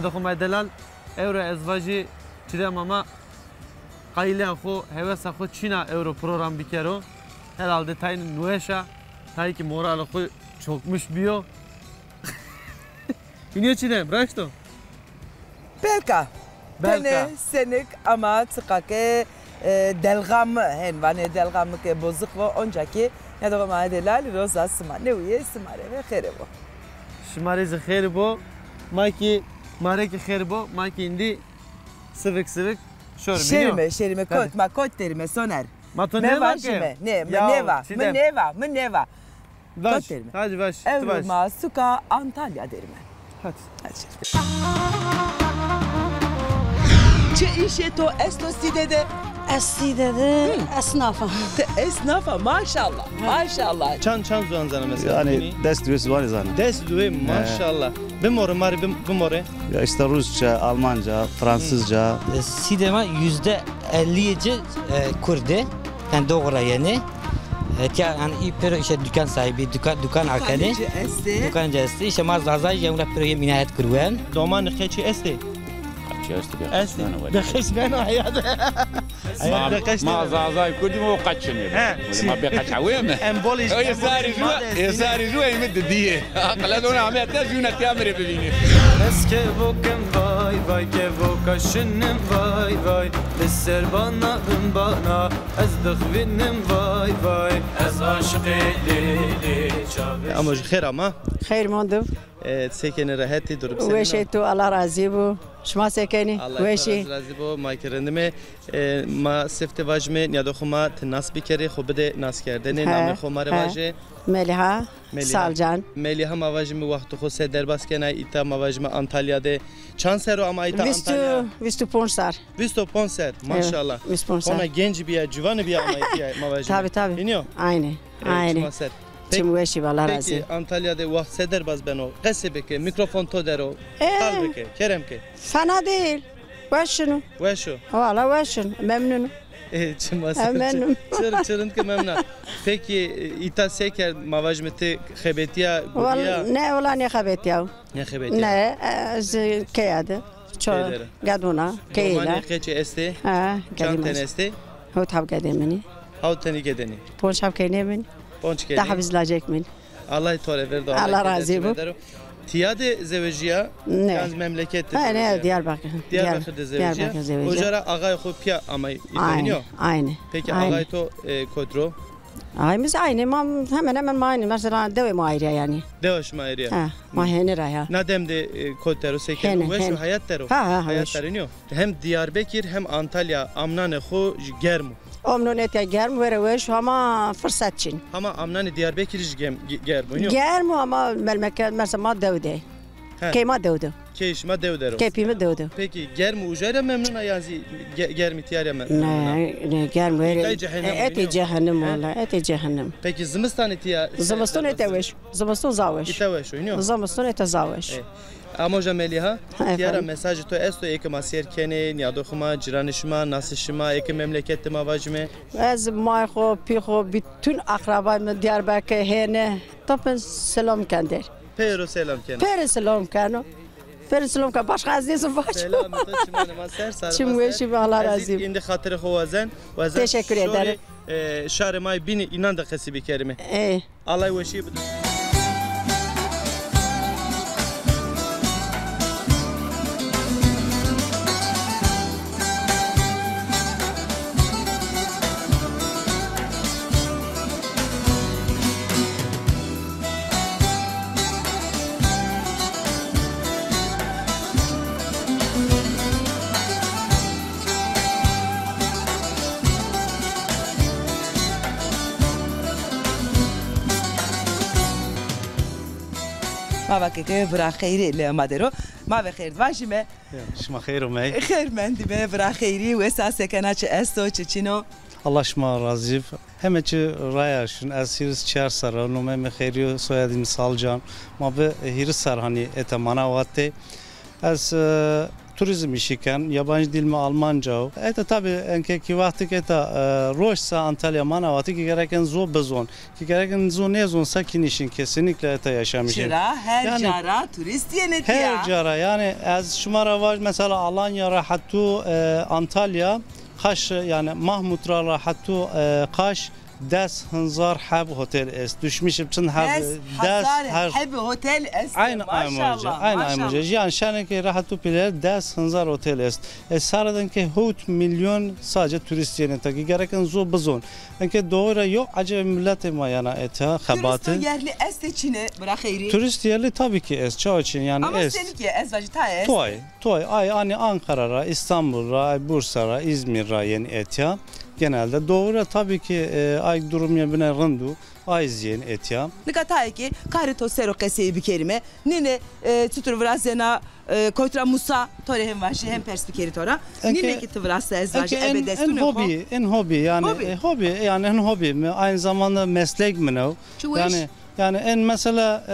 ندخل مع دلال اورو ازواجي چیدم اما قایله خو هوس خو چینا اورو program بکرو herhalde tayin nueşa tayi ki moral خو çokmuş biyo İniyor çidem raşto Belka tane senik ama tıkake delgam hen vane delgam ke bozuk ve oncaki ne de ma delal roza sma ne uye smare ve kherebo şmare ze kherebo maki mare ki kherebo maki indi sıvık şor şerime kot terime soner mato ne var ki ne neva baş hadi baş Evruma suka Antalya derim hadi çe işe to esto sidede Esnafı, esnafa maşallah. Çan zuan zana mesela. Yani dest düğesi var ya zaten. Dest düğü maşallah. Bimore mari bimore. Ya işte Rusça, Almanca, Fransızca. Sidema %50'ci Kürdi. Yani doğru yani. Yani İpero işte dükkan sahibi, dükkan akali. Dükkan cesti. İşte mazazay yemla pero yeminayet kurwan. Doman keçi esti. أستي دخش بنا عياد ما زازاي كل ما وقتشني ما بيقتش عويم امبوليش يساري جوا يمد دي قلدونا عم يتجونا تامري ببيني بس كبوكم باي باي كبوكا شنم باي باي للسربانا بانا ازدخ بنم باي باي از عاشقي ليلي اما خير اما خير مندوب سكن راحتي درب سنة وشي تو الله راضي بو شما سكني وشي الله راضي بو ما كرندمه ما سفت واجمه نیادو خما تناس بکری خو بده ناس کردن نام خو ماره واجه ملیها سالجان ملیها ما واجمه وقت خو سه درباس کنه ایتا ما واجمه انتالیا ده چند سر اما ایتا انتالیا 25 سر 25 سر ماشاءالله 25 سر ona genç bir جوان bir ama ایتا ما واجمه tabii iniyor aynı Çimweşi valla razı. Peki Antalya'da vakit seder baz ben o. Kasebeke mikrofon todero. Kalbeke keremke. Sana değil. Veşunu. Veşu. Valla veşun. Memnunum. Çimasa. Memnunum. Çırın ki memnun. Peki ita seker mavajmeti xebetiya guriya. Ne ola ne xebetiya? Ne xebetiya? Ne keyade. Ço gaduna keyla. Romanya keçi esti. Ha. Canten esti. Hot hab gademini. Havteni gedeni. Ponç hab kenemini. Ponç daha bizleyecek mi? Allah tole verdi. Allah razı bu. Tiyade zevejiya yalnız memlekette. Ne Diyarbakır. Diyarbakır'da zevejiya. Ojara ağay xopya ama ideniyor. Aynı. Peki ağay to kodro. Ağayımız aynı. Hemen hemen aynı. Mesela devam ayrı yani. Devaş mı ayrı? Ha. Mahenera ya. Nademde kodero seker. Ve şu hayat tero. Hayat teriniyor. Hem Diyarbakır hem Antalya amnane xo germu. Omnonet ya germ vereveş ama fırsat için. Ama amnane Diyarbakır germu. Germu ama melmeke mesela devde. Kema devde. Keşma devdero. Kepimi devde. Peki germu ujara memnun yani germi tiyare memnun. Ne germu vere. Eti cehennem valla. Eti cehennem. Peki zımıstan etiya. Zımıstan eteveş. Zımıstan zaveş. Iteveş oynuyor. Zımıstan etezaveş. Ama Meliha, tiyara mesajı to esto ek masir kene niyado xuma ciranışma nasışma ek memlekette mavajme. Az mayxo pixo bütün akrabayım Diyarbakır hene topen selam kender. Pero selam kene. Pero selam kano. Pero selam ka başka azizim var. Selam to çimane maser sarı. Çimweşi Allah razı. Indi hatırı xovazen. Teşekkür ederim. Şarımay bini inan da kesibi kerime. Allah veşi. ما وقتی برای خیری لامادرو ما به خیر واشیمه شما خیر و می خیر من دی به برای خیری و اساس کنه چه استو چه چینو Allah şma razı. Hem ki rayashın asirs çar saranı me khayri soyadim salcan ma be hirs sarhani etamana vatte az turizm işiken yabancı dil mi Almanca o. Eta tabii enki vakti ki roşsa Antalya Manavati ki gereken zo bezon. Ki gereken zo ne zon sakin işin kesinlikle eta yaşamışım. Çıra her cara turist yeneti ya. Her cara yani az şumara var mesela Alanya rahattu Antalya Kaş yani Mahmudra rahattu Kaş داس هنزار حاب هوتيل اس düşmüşüm için داس حاب هوتيل اس aynı aymoca yani şaneki rahat upiler das hınzar otel est saradan ki hut milyon sadece turist yerine taki gereken zo bazon enke doğru yok acaba millet mayana eta khabatı turist yerli est içine bırak hayri turist yerli tabii ki es çoğu için yani ama est seninki es vacita est toy ay hani Ankara'ra İstanbul'ra Bursa'ra İzmir'ra yani etya genelde doğru tabii ki ay durum yabine rındu ay ziyen etya. Nikatay ki karito sero kesi bir kelime. Nine tutur vrazena kontra Musa tore hem var hem perspektifi tora. Nine ki tıvrasa ezvacı ebedestun yok. Hobi yani hobi mi aynı zamanda meslek mi ne? Yani en mesela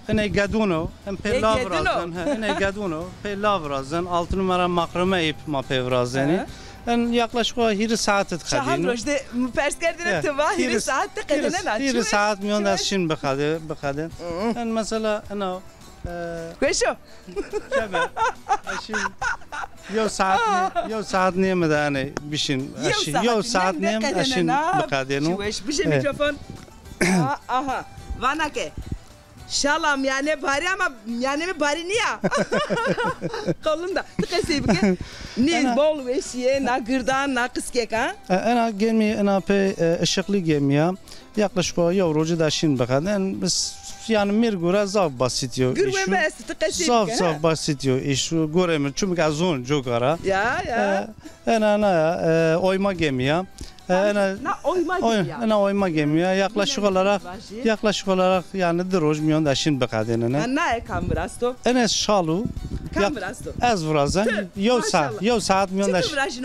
en gaduno en pelavrazan en gaduno pelavrazan 6 numara makrame ip ma pevrazeni. En yaklaşık o 20 saat kadar. Şaham rojde perskerdine tıva 20 saat kadar ne? 20 saat milyon da şimdi bakade. En mesela Kuşu. Kemer. Şimdi yo saat niye mi da hani bişin yo saat niye mi aşın bakade no. Bir şey mikrofon. Aha. Vanake. Şalam yani bari ama yani mi bari niye? Kolunda. Tıkası bugün. Ne bol ve şiye na gırdan na kıskek ha? Ana gelmiyor ana pe ışıklı gelmiyor. Yaklaşık o yavrucu da şimdi bakın. Biz yani mirgura zav basit yo. Gürme tıkası. Zav basit yo. İşu göremiyor çünkü azon jogara. Ya. Ana oyma gelmiyor. oyma gemiye yaklaşık olarak yani droj milyon da şimdi bakadene. Ne kambrasto? Enes şalu. Kambrasto. Az vrazan. Yo saat milyon da.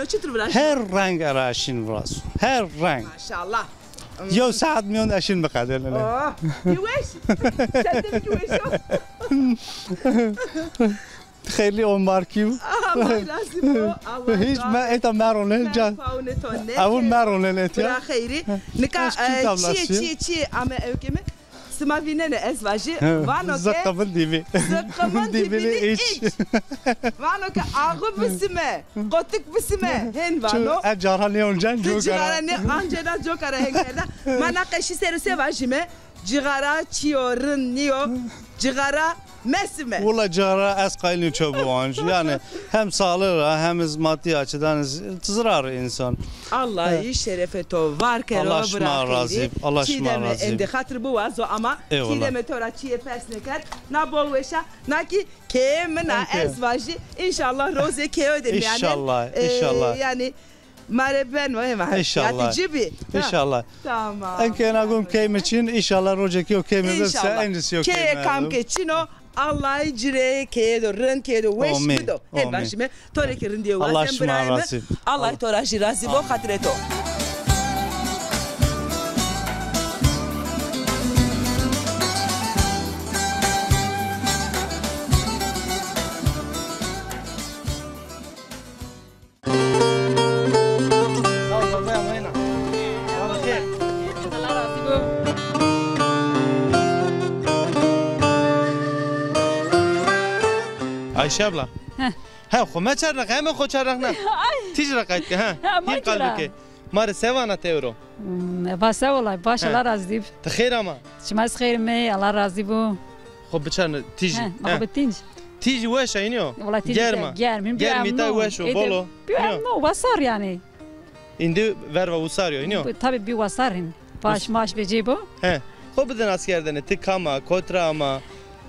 Çıtır vrajino. Her renk araşın vraz. Her renk. Maşallah. Yo saat milyon da şimdi bakadene. Güveş. Sen de güveş yok. خیلی عمر کیو هیچ من ایتا مرونه جان اول مرونه نتیا خیری نکا چی اما اوکیمه سماوینه نه ازواجی وانو که زقمن دیوی iç وانو که آغو بسمه قطک بسمه هن وانو اجارها نیونجان جو جگارا نه آنجنا جو کاره هنگرده من نقشی سرسه واجیمه جگارا چیو رن نیو جگارا Mesme. Valla cara az kaynıyor çabuğanç. Yani hem sağlığı hem maddi açıdan zarar insan. Allah'ı şerefe to var kero Allah şma razı. Allah şma razı. Ende hatır bu vazo ama çiğdeme tora çiğe persneker na bol veşa na ki kemna ezvajı inşallah roze ke ödem yani. İnşallah. Yani Mareben var İnşallah. Yatici İnşallah. Tamam. Enke nagum kem için inşallah roje ki o kemedse endisi yok. Ke kam ke çino Allah'ı cire kedo rın kedo weş mido. Hem başime tore ki rın diyor. Allah şma razı. Allah tora razı bo hatreto. Ayşe abla. Ha, xome çarrak, hemen xo çarrak ne? Ticra kayıt ha. Hin kalbi ki. Mare sevana teuro. Basa olay, baş Allah razı dib. Tıxir ama. Çimaz xeyr me, Allah razı bu. Xo bıçarını tiji. Ha, betinj. Tiji weşa iniyor. Valla tiji. Germim. Germi ta weşo bolo. No, vasar yani. İndi verva usarıyor iniyor. Tabii bir vasarin. Baş maaş beci bu. He. Xo bidin askerden tıkama, kotra ama.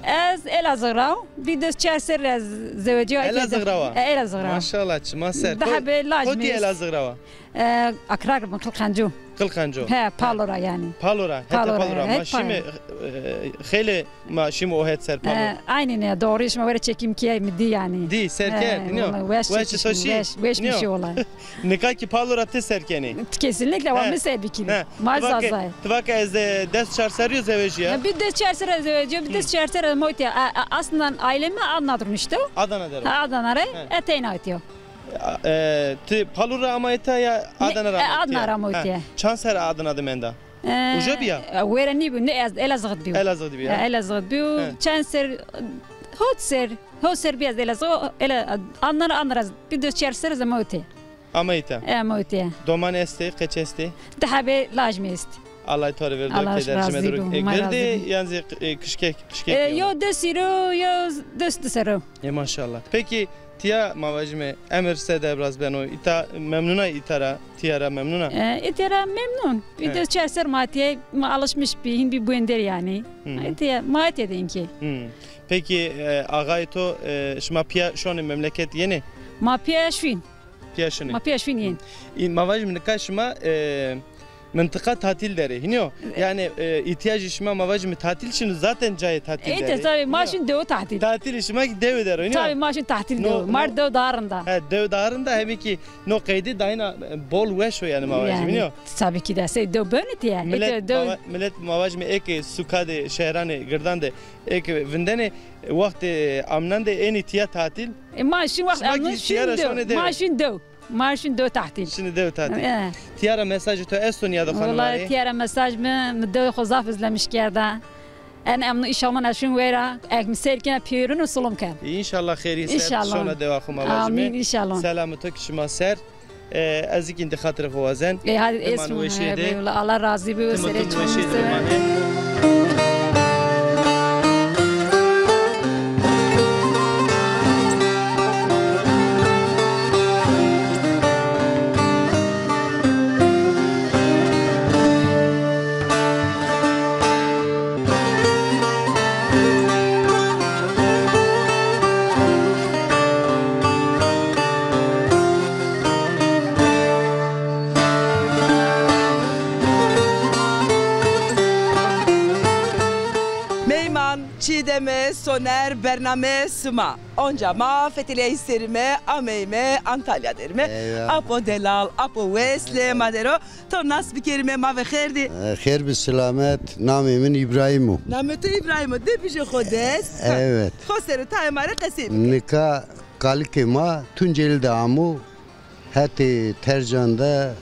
Ez Elazığrav, bir de çerser zeveci. Elazığrava. Elazığrav. Maşallah, çima ser. Daha be lacmi. Koti Elazığrava. أكرار من كل خنجو قلقنجو ها بالورا يعني بالورا حتى بالورا ماشي خيلي ماشي موهد سر بالورا عيني دوريش ما ورد شكيم كي مدي يعني دي سركن نيو واش مشي والله نكاكي بالورا تسركني kesinlikle var mı sebikini mazazay تباك از دست چهار سریو زوجیه bir de çersere zevci bir de çersere moyte aslında ailemi anlatmıştı Adana'da Adana'ra eteğin atıyor Palura amayta ya Adana'ra Adana'ra moyte Çanser Adana'da menda Ujabiya Vereni bu ne Elazığ diyor Elazığ diyor Elazığ diyor Çanser Hotser biraz Elazığ anlara bir de çersere moyte Amayta moyte Doman esti kaç esti Dahabe lajmi est Allah tore verdi kedercime duruk eklerdi yani kışkek yo desiro yo desero maşallah peki Tiya mavacime emir sede biraz ben o ita memnuna itara tiyara memnuna itara memnun bir de çerser matiye alışmış bir bu ender yani itiya matiye denki peki agayto şma piya şu an memleket yeni ma piya şvin piyaşını ma piya şvin yeni mavacime kaşma منطقه tatil deri hiniyo yani ihtiyaç işime mavacım tatil için zaten cayet tatil deri. Evet tabii maaşın dev tatil. Tatil işime dev der hiniyo. Tabii maaşın tatil dev. Mar dev darında. He dev darında hem ki no kaydı dayna bol veş o yani mavacım hiniyo. Tabii ki de şey dev böyle diye. Millet mavacım ek sukade şehrane girdande ek vindene vakti amnande en ihtiyaç tatil. Maaşın vakti amnande maaşın dev. Maaşın dev tatil. Şimdi dev tatil. Tiyara mesajı to Estonya'da hanımları. Vallahi tiyara mesaj mı dev xozaf izlemiş kerda. En amnu inşallah naşun vera ek miserkine piyurun usulum kan. İnşallah hayri ser. Sonra deva xuma vajme. Amin inşallah. Selameto kişima ser. Ezik indi hatırı xovazen. Hadi esmu. Allah razı be sere Çiğdeme, Soner, Bername, Sıma. Onca ma fetile isterime, ameyme, Antalya derime. Apo Delal, Apo Vesle, Madero. To nas bir kerime ma ve kherdi. Kher bi selamet, namimin İbrahim'u. Nameti İbrahim'u de bir şey kodes. Evet. Khoseru taymare qasim. Nika kalikema Tunceli damu. Hati tercanda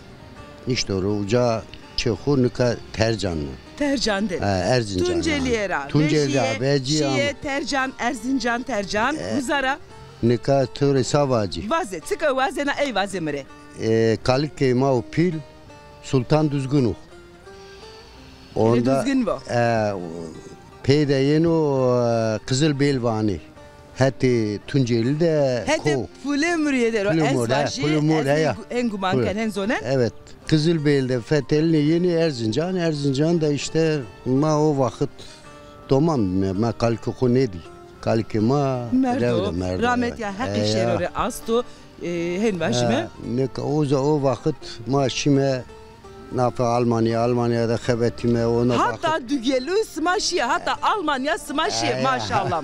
işte uca çehu nika tercanlı. Tercan dedi. Erzincan. Tunceli'ye Tunceli'ye, Beciye. Şiye, Tercan, Erzincan, Tercan. Muzara. Nika Ture Savacı. Vaze, tıka vazena ey vazemire. Kalikema o pil Sultan Düzgünü. Onda düzgün bu. Peyde yeni o Kızıl Belvani. Hati Tunceli'de. Hati fule müriyeder o esvaji. En gumanken en zonen. Evet. Kızılbeyli'de Fethel'in yeni Erzincan. Erzincan da işte ma o vakit domam ma kalkoko nedi. Kalkema merdo. Rahmet ya hak işleri astu hen başime. Ne o vakit ma şime nafa Almanya'da xebetime ona hatta dügeli smaşi hatta Almanya smaşi maşallah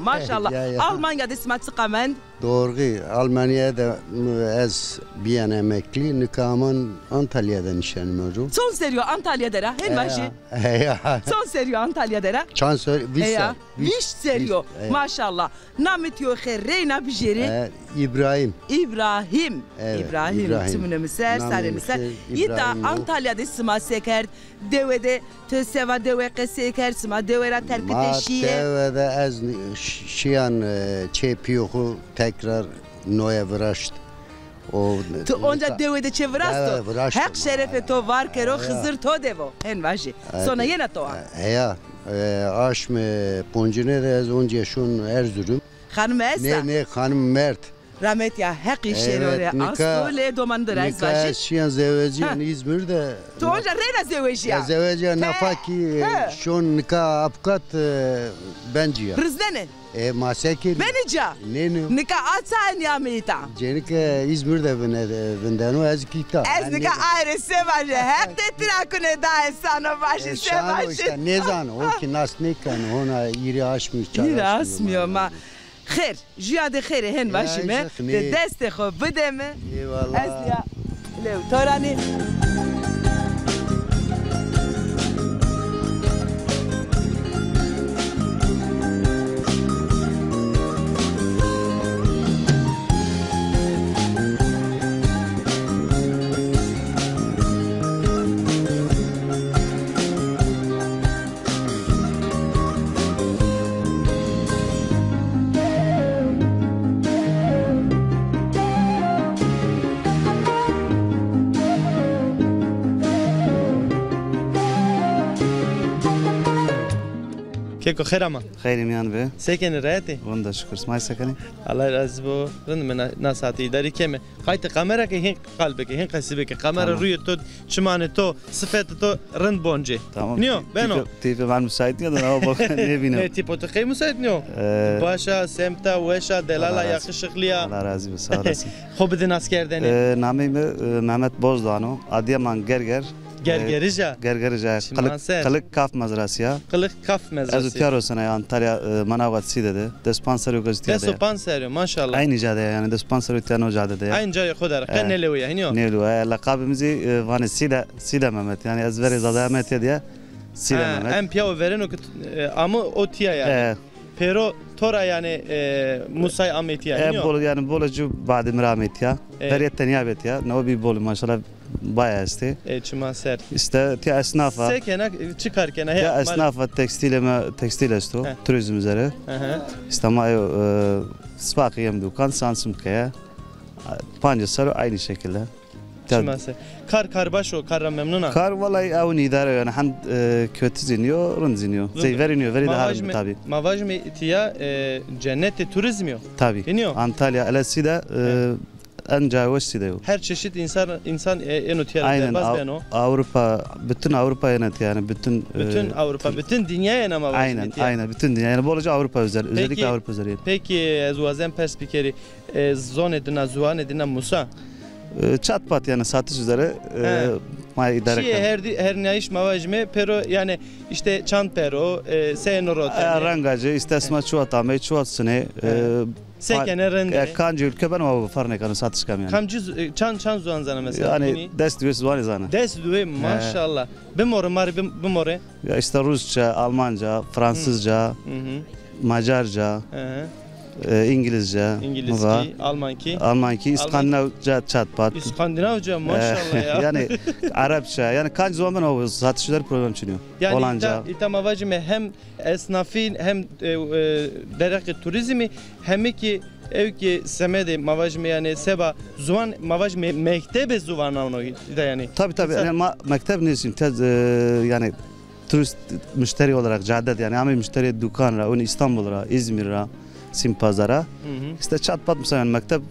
Almanya'da smaçı kamen doğru Almanya'da az bir an emekli nikahımın Antalya'da nişanım oldu. Son seriyor Antalya'da hen başı. Son seriyor Antalya'da. Chansör Viş seriyor maşallah. Nametiyor herreyna bijeri. İbrahim. İbrahim tümüne miser sare miser. Yita Antalya'da sma seker devede teseva deve seker sma devera terkite şiye. Devede az şiyan çepiyoku tekrar noya vıraştı. Onca devede çevirasto. Hak şerefe to var kero Hızır to devo. Hen vaji. Sonra yine to. Ya aşme poncine de az onca şun Erzurum. Hanım Esa. Ne hanım Mert. Rahmet ya hakkı şerore. Aslı domandır ezvacı. Nikah şiyan zeveciyen İzmir'de. Tuğunca reyna zeveciya. Zeveciyen nafaki şun nikah apkat benciya. Rızdene. Masakir. Benica. Nenu. Nikah atsan ya meyta. Cenik İzmir'de bindano ez kita. Ez nikah ayrı sevacı. Hep de trakune da esana başı sevacı. İşte ne zan o ki nas nekan ona iri aşmış çarşı. İri asmıyor ma. Xer, jiyade xeri hen başime. De deste xo bideme. Eyvallah. Ez ya. Lev torani. Keko خير ama. خیلی میان به Sekeni rahatı. وندا شکر سمای سکنی Allah razı bu. Rın mı nasati idari keme. Kayıt kamera ki hin kalbe ki hin kasibe ki kamera ruyu to çmane to sıfet to rın bonce. Tamam. Niyo ben o. Tipi ben müsait ya da ama bak ne bileyim. Ne tipo to kay müsait niyo. Başa semta veşa delala yakışıklıya. Allah razı olsun sağ olasın. Hobidin askerden. Namim Mehmet Bozdağno. Adıyaman Gerger. Gergerica. Gergerica. Kılık Kaf Mezrasıya. Kılık Kaf Mezrası. Ez utiyaro sana Antalya Manavgat Side'de. Despanseri gözüküyor. Despanseri maşallah. Aynı cadde yani despanseri utiyano caddede. Aynı cadde kodar. Kan ne leviye hiniyo. Ne leviye. Lakabımızı vani Side Mehmet yani ezberi Zada Mehmet diye Side Mehmet. En piyav veren o ama o tiya yani. Pero tora yani Musay Ahmetiya hiniyo. Yani bolcu badim rahmetiya. Periyetten yabetiya. Ne o bir bolu maşallah. Bayağı işte. Çiman sert. İşte ti esnafa. Sekena çıkarken ti esnafa tekstil esto turizm üzere. İşte mayo spakiyem dukan sansım kaya. Pancasar aynı şekilde. Çiman sert. Kar baş o kar memnuna. Kar vallahi avun idare yani han kötü ziniyor, rın ziniyor. Zeyveriniyor, veri daha tabi. Mavaj mi tiya cenneti turizmi yok. Tabi. Antalya Elasi'de en Side'de. Her çeşit insan en öteye bas ben o. Avrupa, bütün Avrupa yani bütün Avrupa, bütün dünya en ama aynen bütün dünya. Yani bolca Avrupa özellikle Avrupa özel. Peki zuazen perspekeri zon edina zuan edina Musa. Çatpat yani satış üzere may idare her ne iş mavajme pero yani işte çant pero senoro rangacı istesma çuvatame çuvatsını sekene rende kancı ülke ben ama farne kanı satış kam yani kancı çan zuan zana mesela yani destüve zuan zana destüve maşallah bimore mari bimore ya işte Rusça Almanca Fransızca Macarca İngilizce, Almanki, İskandinavca çatpat. İskandinavca maşallah ya. Yani Arapça, yani kaç zaman o satışçılar program çiniyor. Yani Olanca. İtamavacime hem esnafin hem dereki turizmi hem ki evki semede mavajme yani seba zuvan mavajme mektebe zuvan onu yani. Tabii yani mektep nesin tez yani turist müşteri olarak caddet yani ama müşteri dükkanra, onu İstanbul'a, İzmir'a. Simpazara. İşte çatpat mı yani mektep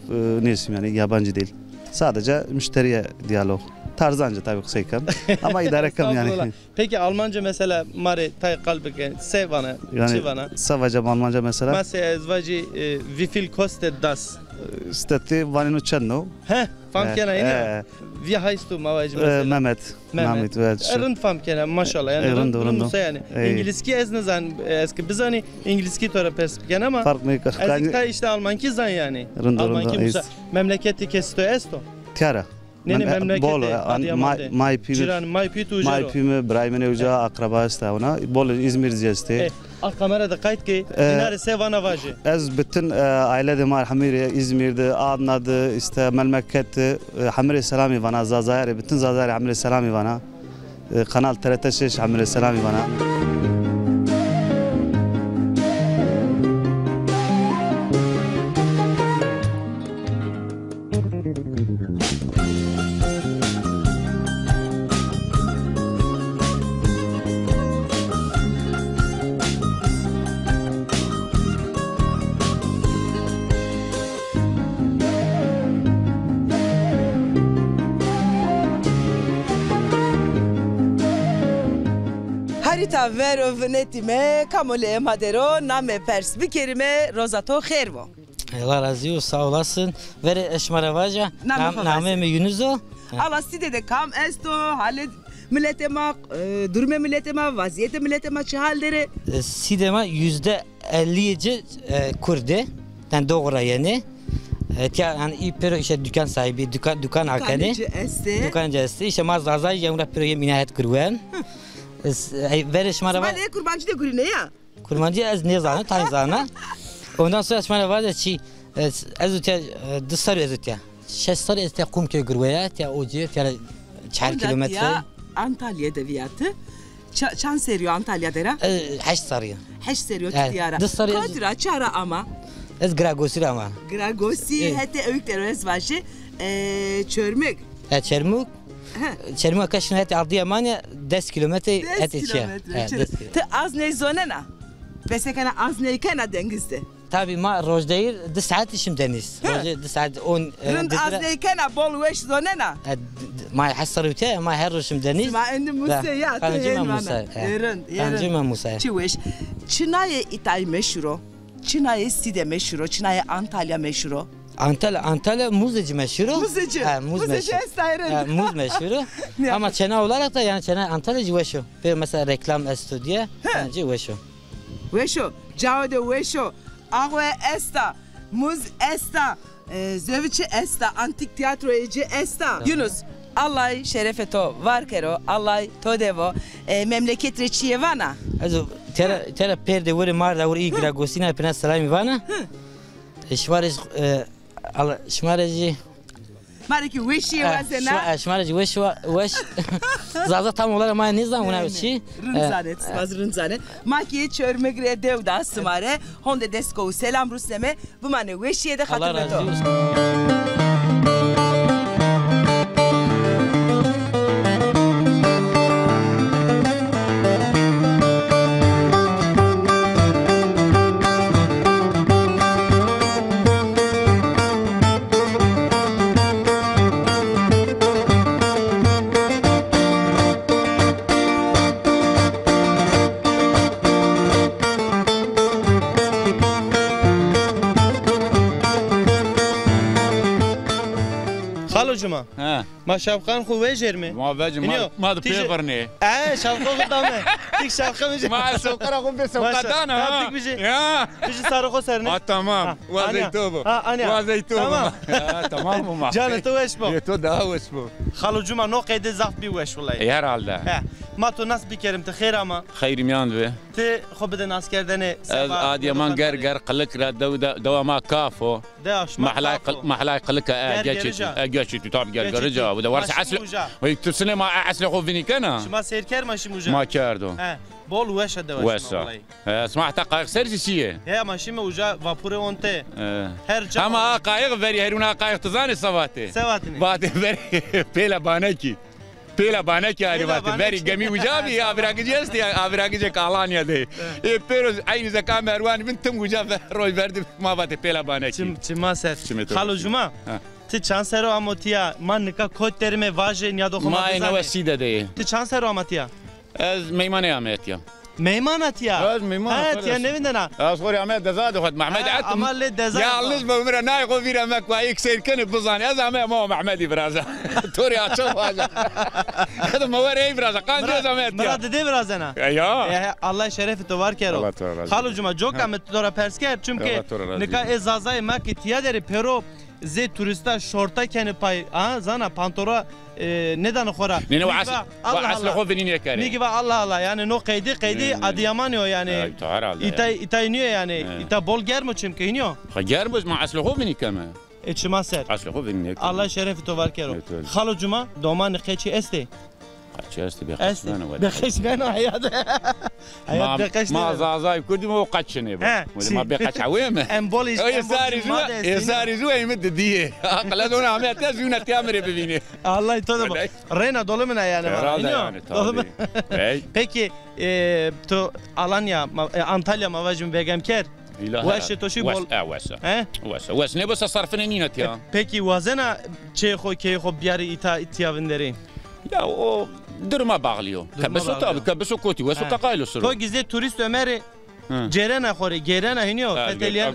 neyse yani yabancı değil. Sadece müşteriye diyalog. Tarzanca tabii kısayken ama idare kam yani. Peki Almanca mesela mare tay kalbike sevana çivana. Savaca Almanca mesela. Mesela ezvacı wie viel kostet das? İşte vanino çenno. Famkena yine. Wie heißt du mavacı mesela? Mehmet evet. Rınd famkena maşallah yani rınd yani. İngilizce ezne zan eski biz hani İngilizce tora perspeken ama fark mı kar? Ezikta işte Almanki zan yani. Almanki musa memleketi kesto esto. Tiara. Nene memleketi Adıyaman'da. Maypimi, Brahim'e uca akraba ista ona. Bol İzmir ziyeste. Kamerada kayıt ki dinare sevana vajı. Ez bütün ailede mar Hamire İzmir'de adnadı işte memleketi Hamire Selami vana Zazayir bütün Zazayir Hamire Selami vana. Kanal TRT 6 Hamire Selami vana. Marita vero venetime kamole madero name pers bir kelime rozato khervo. Allah razı olsun, sağ olasın. Veri eşmara vaja. Name mi Yunuso? Allah side de kam esto hale milletema durme milletema vaziyete milletema çihaldere. Sidema %50'ci Kürdi. Yani doğru yani. Yani İpero işte dükkan sahibi, dükkan akani. Dükkancı esti. İşte mağaza yemra pero yeminayet kırıven. Veri eşmara vaja. Bana kurbancı da kuru ne ya? Kurbancı az ne zana, tan zana. Ondan sonra eşmara vaja çi azutya dışarı azutya. Şestari este kum köy gırvaya ya oje ya 4 kilometre. Antalya deviyatı. Çan seriyor Antalya dera? 8 sarıyor. 8 seriyor diyara. Kadra çara ama. Ez Gragosi ama. Gragosi hete öykler özbaşı çörmük. Çermuk. Çermuk kaşın hete Adıyaman'a 10 kilometre hete çiğ. Te az ne zonena? Besekana az ne kana dengizde. Tabii ma rojdayır 2 saat işim deniz. Rojda 2 saat 10. Rınd az ne kana bol veş zonena. ما حصلوا تاع ما هرشم دنيز ما عندي موسيات كان موسى çiweş Çinaye İtay meşhuro Çinaye Side meşhuro Çinaye Antalya meşhuro Antalya muzeci meşhuro muzeci estayren muz meşhuro ama Çena olarak da yani Çena Antalya civeşo mesela reklam estudyo yani civeşo weşo cavde weşo ahve esta muz esta Zeviçi esta antik tiyatro eci esta Yunus Allah şerefeto var kero Allah todevo memleket reçiye vana. Also tera perde vore marda vore igra gosina pena salami vana. Şmaraj Allah şmaraji Mariki weşi vazena. Şmaraji weş zaza tam olarak ma ne zaman ona şey. Rınzanet rınzanet. Makiye çörmegre devda smare honde desko selam rusleme bu mane weşiye de hatırlato. Allah razı olsun. Cuma. Ma şapkan xu vejer mi? Ma vejer ma da peverni. Şapkan xu dame. Tik şapkan vejer. Ma sokara xu be sokatana. Tik biji. Ya. Biji sarı xu serne. Tamam. Wa zeytubu. Wa zeytubu. Tamam ma. Canı tu veş bu. Tu da veş bu. Xalu Cuma no qeyde zaf bi veş vallahi. Herhalde. Ma tu nas bikerim te xeyr ama. Xeyrim yan be. Te xu beden askerdene. Az Adıyaman ger qılık ra dawama kafo. محلاي قلك اجاشي طاب جرجا وده ورث عسل ويكتسني ما عسل خوفني كنا ما سير كير ماشي موجا ما كاردو بول وش هذا وسا سمعت قايق سيرسيه هي ماشي موجا فابور اونت هرجا اما قايق فري هيرونا قايق تزاني سواتي بعد فري بيلا بانكي Pela banaki yani vardı. Very gemi ucabi abragıcı ya abragıcı kalanya de. Pero aynı zamanda Erwan bintim ucabi roy verdi ma vardı pela banaki. Çima ser. Xalu Cuma. Ti chansero amotia mannika kotterime vajen ya do Ma ina wasida de. Ti chansero amatia. Az meymane ametia. ميمانة يا هات يا نبينا أصغر يا عماد دزاد أخذ محمد عتم عمال دزاد يا الله اسمه مرة ناي غفير أمك وإكسير كن بزاني هذا ما هو محمد برازة توري أشوف هذا هذا ما وري برازة قان جوز أمات مراد دي برازنا يا الله شرف توار كيرو خالو جمع جوكا متدورا بيرسكر çünkü نكا إزازاي ما كتيا دري بيرو زي تورستا شورتا كان باي زانا بانتورا neden khora ne aslı khofinin yakari nigi va Allah yani no qeydi Adıyamanyo yani itay niyo yani ita bol germo çünkü iniyor germo ma aslı khofinin kama çima ser aslı khofinin yakari Allah şerefi to var kero Xalu Cuma doman qeçi este قشست بخشمانه بخشمانه حياة بخشمانه ما زازاي كل ما قشني ما بقش عويمه امبوليش يساري زو يمد دي اقل دون عملت زونه تامر ببيني الله يتوب رينا dolumuna yani peki to Alanya Antalya mavajim begemker واش توشي بول واش ne بس صرفنا نينت ya peki wazena çey xo key xo biyari ita itiyavinderi ya o Duruma bağlıyor. Kebeso tabi, kebeso koti, veso kakaylo suru. Ko gizli turist Ömer'i cerena xori, gerena hiniyor. Feteliyen.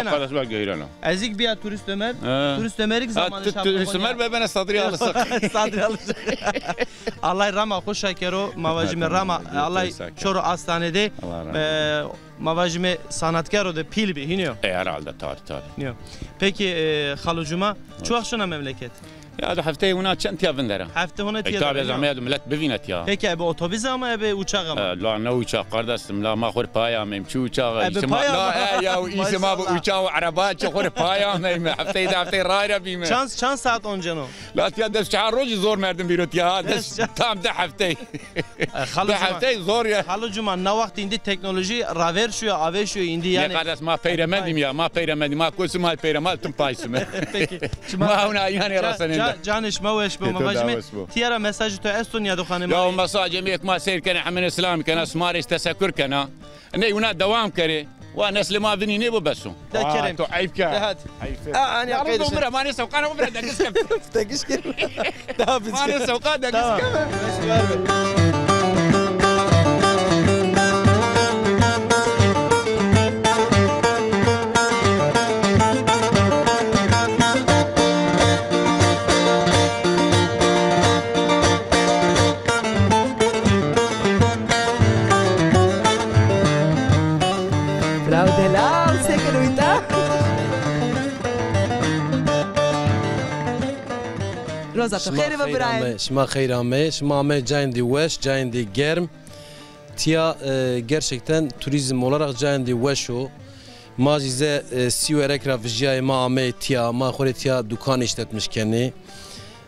Arkadaş bak gerena. Ezik bir turist Ömer. Turist Ömer'ik zamanı şapka. Turist Ömer ve bana sadri alırsak. Sadri alırsak. Allah rama hoş şakero, mavajime rama. Allah çoru hastanede. Mavajime sanatkar o da pil bir hiniyor. Herhalde tabi. Peki halucuma, çok şuna memleket. Ya da haftaya ona çent ya bindere. Hafta ona tiya. Tabi zahmet millet bevinet ya. Peki abi otobüs ama abi uçak ama. La ne uçak kardeşim la ma khur payamım şu uçağı. La ya isma bu uçağı araba çkhur payamım. Haftaya da haftaya rayra bime. Çans saat oncano. La tiya des şahar roji zor merdim birot ya. Tam da haftaya. Haftaya zor ya. Halucuma ne vakit indi teknoloji raver şu ave şu indi yani. Ya kardeş ma peyremedim ya ma peyremedim ma kusum hal peyremel tüm paysım. Peki. Ma ona yani rasanında. Canış موش بو مواجمه تيارا مساج تو استونيا دخانه يا مساج ميك ما سير كان حمل اسلام كان اسماري تسكر كان اني هنا دوام كري وناس ما بني نيبو بسو ده كريم تو عيب كان انا قايل عمره ما نسوا كان عمره دقسكم دقسكم ده ما نسوا دقسكم روزا خير وبرايم شما خیرامه شما همه جایندی وش جایندی گرم تیا gerçekten turizm olarak jayindi weşo macize siverek rafijay ma ame tiya ma khore tiya dükkan işletmiş kendi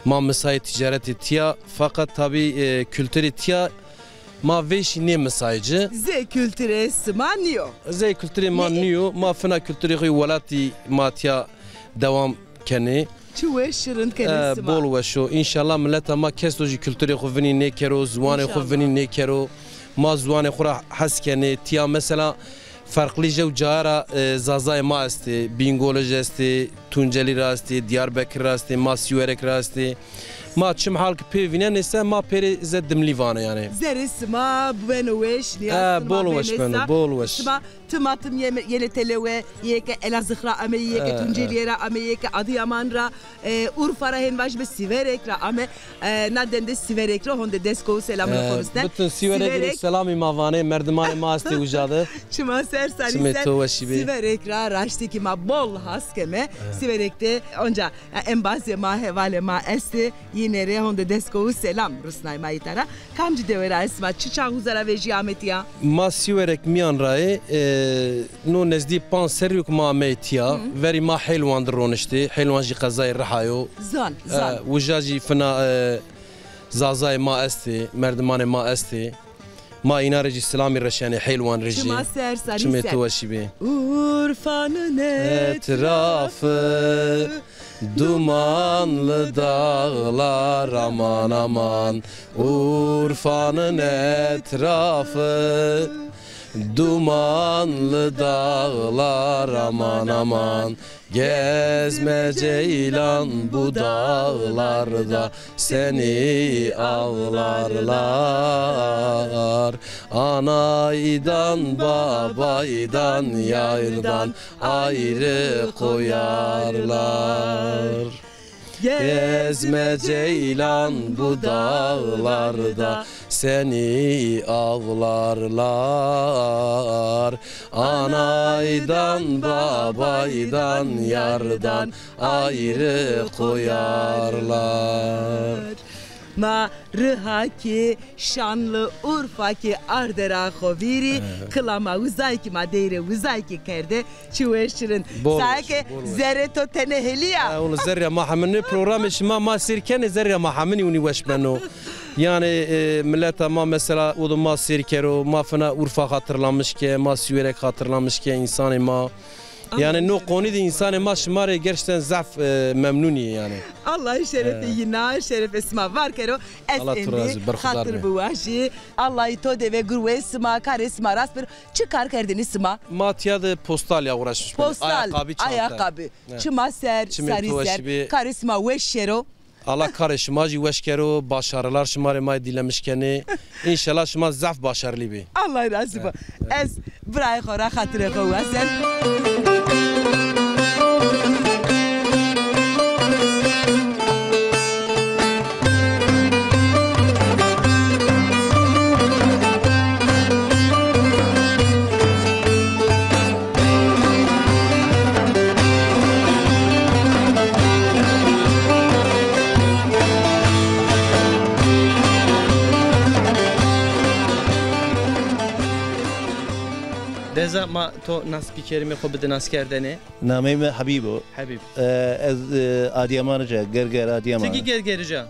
ma mesai ticareti tiya fakat tabi kültürü tiya ma veşi ne mesajı ze kültüre smanio ze kültürü maniyo ma fena kültürü velati ma tiya devam kendi چوه شرن کنی سما بول وشو ان شاء الله ملت ما کسوجی کلتوری خوونی نکرو زوان خوونی نکرو ما زوان خورا حس کنی تیا مثلا farklı جوجارا زازای ما است بینگولج است تونجلی راست دیاربکر راست ما سیورک راست ما چم حال که پیوینه نیست ما پری زدم لیوانه یعنی زرس ما بنوش نیاز بولوش بنو بولوش تماتم یه تلوه یک الازخرا امی یک تونجلی را امی یک ادیامان را اورفارا هنواش به سیورک را امی ندنده سیورک را هنده دسکو سلام نخورستن bütün سیورک سلامی ماوانه مردمان ما است وجاده شما سر سالی سیورک را راشتی که ما بول هست که ما سیورکته اونجا امبازی ما هوال ما است yine rehonde desko selam Rusnay Maytara kamcı devera esma çiçağı uzara ve jiametiya ma siverek mian ray no nezdi pan seruk ma metiya veri ma helwan dronishti helwan ji qazay rahayo zan wujaji fina zazay ma esti merdimane ma esti ما اینا رجی سلامی رشانی حیلوان رجی شما سر سری چمی تو وشیبی Urfa'nın etrafı dumanlı dağlar aman aman Urfa'nın etrafı dumanlı dağlar aman aman Gezme ceylan bu dağlarda seni avlarlar Anaydan babaydan yayırdan ayrı koyarlar Gezme ceylan bu dağlarda seni avlarlar Anaydan babaydan yardan ayrı koyarlar Ma rıhaki şanlı Urfa'ki ardera khoviri klama uzayki madeyre uzayki kerde çuveşirin sake zereto teneheliya onu zerre mahamni programı şma ma sirken zerre mahamni uni weşbeno yani millet ama mesela o da ma sirkero ma fena Urfa hatırlamış ki ma süverek hatırlamış ki insanı ma yani no konu da insanı ma şmare gerçekten zaf memnuni yani Allah şerefi yina şeref esma var kero esindi hatır bu vaji Allah to de ve gurwe esma kar esma rasper çıkar kerdiniz esma Matya'da postal ya uğraşmış ayakkabı çıma ser sariser kar esma weşero Allah kare şuma jî weş kero başarılar şımarê may dilemişkenê. İnşallah şıma zaf başarılı bi. Allah razı be. Ez birayê xwe ra xatirê xwe wezin. دزا ما تو ناس بیکرمی خوب بده ناس کردنه. نامیم حبیبو. حبیب. از آدیامانجا گرگر آدیامان. چی گرگرجا؟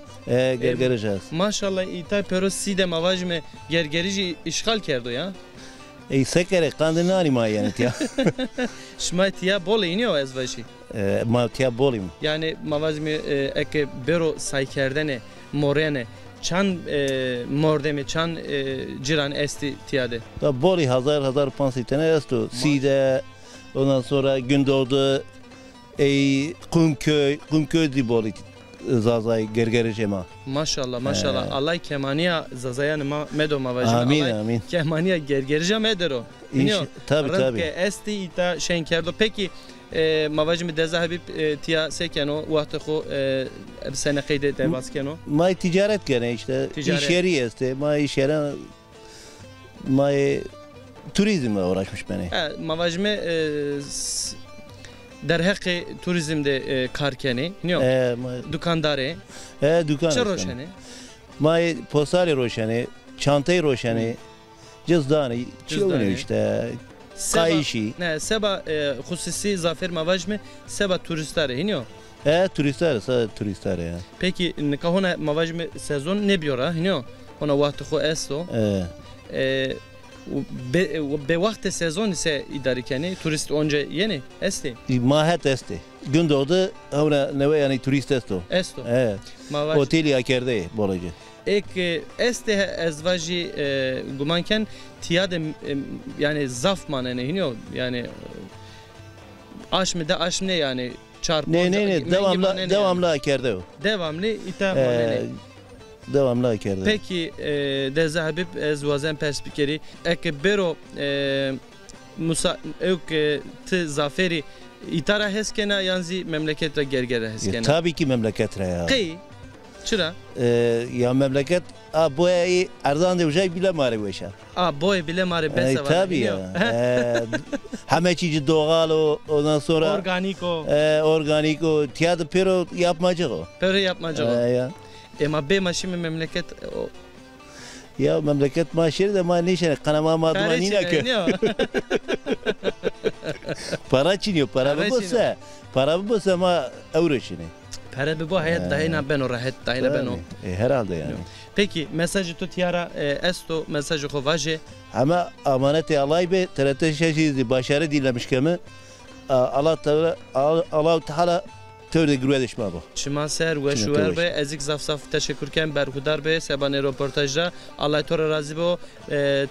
گرگرجا. ماشاءالله ایتای پرو سیده مواجم گرگریجی اشغال کرده یا؟ ای سکره قاندنانی ما یعنی تیا. شما تیا بولی اینو از وشی؟ ما تیا بولیم. یعنی مواجم اک برو سعی کردنه مورینه. چند مردمی چند جیران استی تیاده؟ Boli 1500 tane esto. Side, ondan sonra Gündoğdu, Kumköy Boli Zazay Gergericema. Maşallah maşallah. Allah kemaniya Zazayan ma medo mavajim. Amin amin. Kemaniya Gergerica medero. Tabii tabii. Esti ita şenkerdo. Peki mavajim deza habib tiya sekeno vakti xo sene qeyde derbaskeno. May ticaret gene işte. İş yeri este. May iş yeri may turizmle uğraşmış beni. Mavajim در حق توریسم ده کارکنی نیو دکانداره دکان چه روشنه مای پوستاری روشنه çantayı روشنه cüzdanı çiğne işte kayışı ne seba hususi zafer mavajme seba turistare hiniyo turistler ya peki kahona mavajme sezon ne biora hiniyo ona vakti xo esto به وقت سezon ise idarikeni turist önce yeni esti. Mahet esti. Gündoğdu havra neve yani turist esto. Esto. Evet. Oteli akerde bolacı. Ek esti ezvaji gumanken tiyade yani zaf manene hiniyo yani aşmede aşmne yani çarpı. Ne devamlı akerde o. Devamlı ita manene. Devamlı akerde. Peki deza habib ez vazen perspekeri ek bero musa ek te zaferi itara heskena yanzi memleketre gergere heskena. Tabii ki memleketre ya. Kıy. Çıra? Ya memleket boyayı arzan devşay bile mare veşa. Boy bile mare besa var. Tabii ya. Hem çiğ doğal o ondan sonra organik o tiyatro pero yapmacık o. Pero yapmacık o. Ya. Ama be maşimi memleket ya memleket maaşları da ma nişane kanama madmanina ki. Para çiniyor para bu bosa ma euro çini. Para bu hayat dahina ben o rahat dahina ben o. Herhalde yani. Peki mesajı tut yara esto mesajı kovaje. Ama amaneti alay be TRT şaşırdı başarı dilemiş kemi. Allah Teala تورد گروهش ما با. شما سر و شوهر به ازیک زفزف تشکر کنم برخودار به سبان رپورتاج را الله تو را راضی با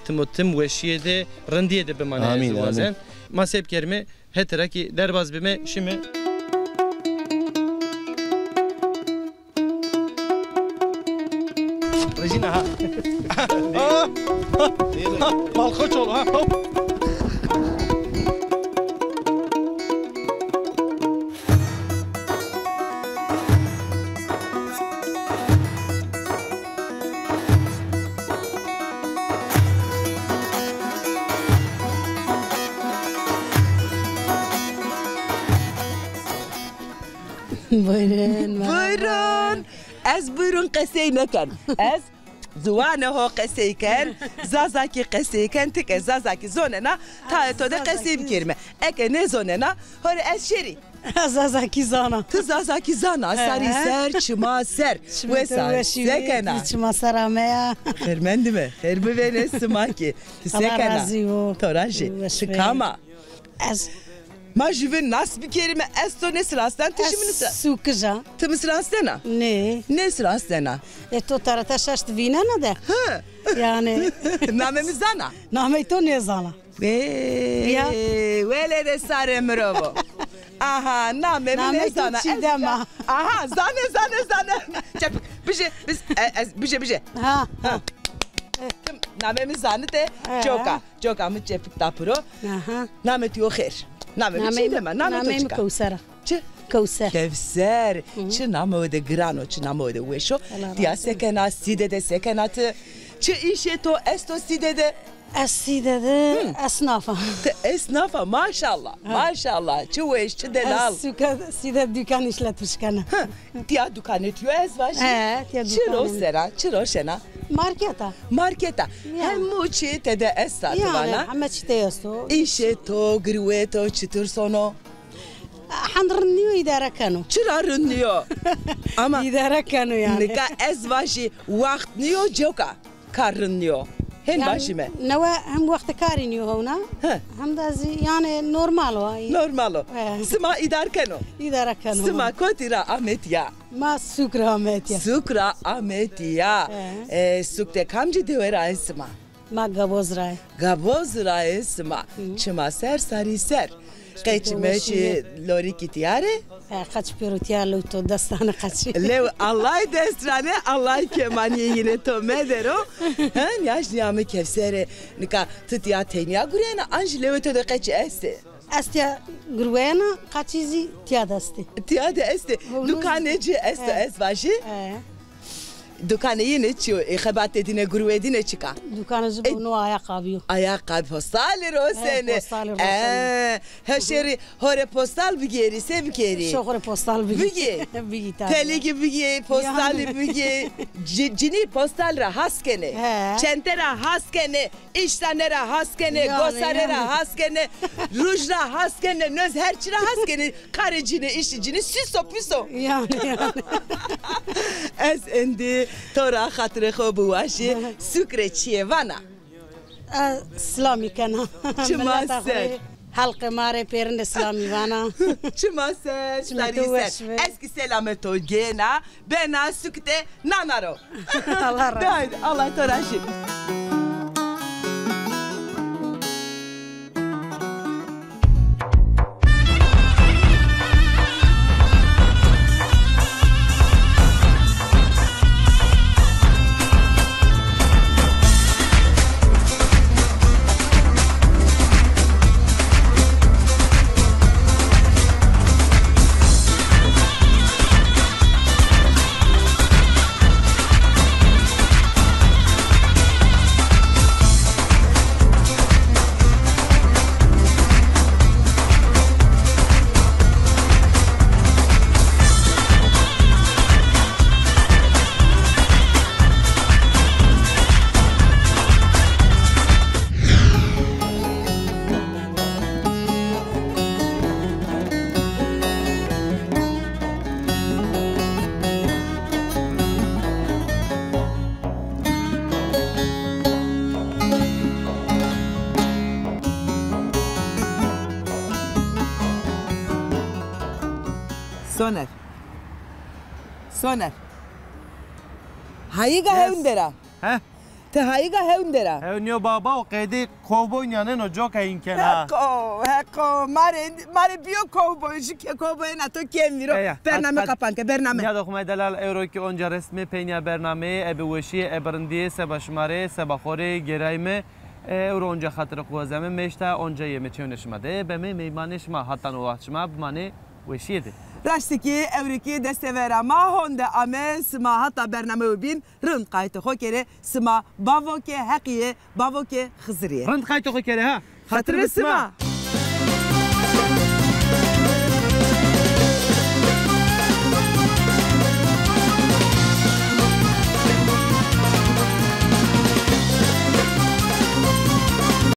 تمتم وشیه ده رندیه ده به من زوازن ما سب کرمه هتره کی درباز بمه شیمه رجینا ها مال خوش ول ها buyurun. Ez buyurun qesey nekan. Ez زوانه ها قصه کن زازاکی قصه کن تک زازاکی زونه تا تو ده قصه بکرمه اگه نه زونه نه هر از شری زازاکی زانا تو زازاکی زانا سری سر چما سر و سر سکنه چما سر همه خیرمندی می خیر ببینه سماکی سکنه تورانجی شکاما از ما جیبن ناس بکریم از تو نسراستن تشی من سوکجا تو مسراستنا نه نسراستنا تو ترى ششت وینا نده yani نامه میزانا نامه تو نزانا ولد سر مرو aha نامه میزانا aha زانه بيجي ها نامي زانته جوكا متشفك تابرو نامي تيو خير نامي كوسرة كوسر چه نامو ده گرانو چه نامو ده وشو دیا سکنا سیده ده سکنات چه ایشه تو استو سیده ده السيدة أصنافها أصنافها ما شاء الله شو إيش شو دلال السيدة دكان إيش لا تشكنا تيا دكان تيو إزواج شرو سنا ماركتا هم شيء تدا أسا تبانا هم شيء تيستو إيش تو غرويتو شتور سونو حنرنيو إذا ركنوا شرا رنيو أما إذا ركنوا يعني نكا إزواجي وقت نيو جوكا كارنيو هن باشيمه نوا هم وقت كارينيو هنا هم دازي يعني نورمالو سما إدار كانوا سما كوتيرا أمتيا ما سكر أمتيا سكتة كم جدي ورا اسمه ما جابوز راي اسمه شما سر قيتش ماشي لوري كتياري قاتش بيروتيا لو تو دستانه قاتش لو الله دستانه الله كمان يينه تو مدرو هن ياش نيامي كفسره نكا تتيا تينيا غرينا انجلو تو دقيتش استيا غروينا قاتشيزي تيادا استي دكانجي اس باشي دكانه yine çiyor xebat edine guru edine çıka dükkanı bunu ayakkabı postal rosene heşeri hore postal bigeri sevkeri şokore postal bigi telegi bigi postal bigi cini postal ra haskene çentera haskene iştanera haskene gosarera haskene rujra haskene nöz herçira haskene karecine işicini süso yani es endi ترى خاطر خو بواشي سكر تشيفانا سلامي كان شما سر حلقه ماره بيرن سلامي وانا شما سر اسكي سلامتو جينا بنا سكته نانارو الله تراشي Soner. Hayiga heundera. Te hayiga heundera. Heunyo baba o qedi kovboy nyanen o joka inkena. Heko mare bio kovboy jike kovboy na to kemiro. Bername kapanke bername. Ya dokuma delal euro ki onca resmi penya bername ebi weshi ebrindi sebaşmare sebakhore gerayme euro onca khatır qozame meşta onca yemeçönüşmade beme meymanışma hatan o açma bmane weşiydi. راشتكي أوريكي دستورا ما هون ده أمي سما حتى برنامج وبين رند قايت خوكري سما بافوكي حقيقة بافوكي خزرية رند قايت خوكري ها خاطر سما